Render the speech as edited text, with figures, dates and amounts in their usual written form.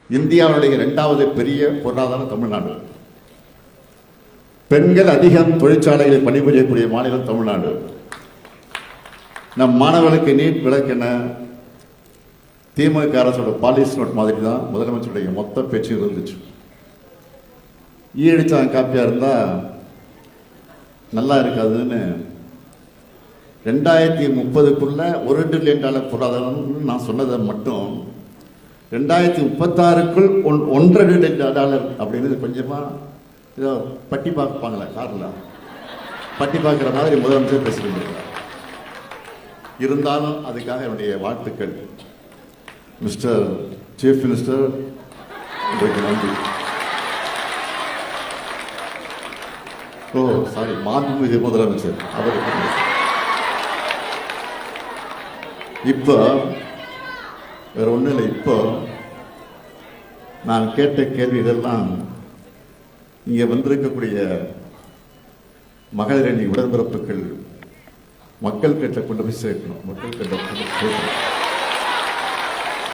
இந்தியாவுடைய 2வது பெரிய பொருளாதாரம் தமிழ்நாடு. பெண்கள் அதிகம் தொழிற்சாலைகளில் பணிபுரியக்கூடிய மாநிலம் தமிழ்நாடு. நம் மாணவர்களுக்கு நீட் விலக்கென திமுக அரசோட பாலிசி நோட் மாதிரி தான் முதலமைச்சருடைய மொத்த பேச்சு இருந்துச்சு. ஈடிச்சாங்க காப்பியா இருந்தா நல்லா இருக்காதுன்னு 2030க்குள்ள $1 டிரில்லியன் பொருளாதாரம் நான் சொன்னதை மட்டும் 2036க்குள் $1.5 டிரில்லியன் அப்படின்னு கொஞ்சமா ஏதோ பட்டி பார்ப்பாங்களே கார்ல பட்டி பார்க்குற மாதிரி முதலமைச்சர் பேசிட்டு இருந்தாலும் அதுக்காக என்னுடைய வாழ்த்துக்கள். மிஸ்டர் சீஃப் மினிஸ்டர், உங்களுக்கு நன்றி. சாரி, மாண்புமிகு முதலமைச்சர் அவருக்கு. இப்போ வேற ஒன்றும் இல்லை. இப்போ நான் கேட்ட கேள்விகள்லாம் இங்கே வந்திருக்கக்கூடிய மகளிரணி உடன்பிறப்புகள் மக்கள் கிட்ட கொண்டு போய் சேர்க்கணும். மக்கள் கிட்ட கொண்டு போய் சேர்க்கணும்.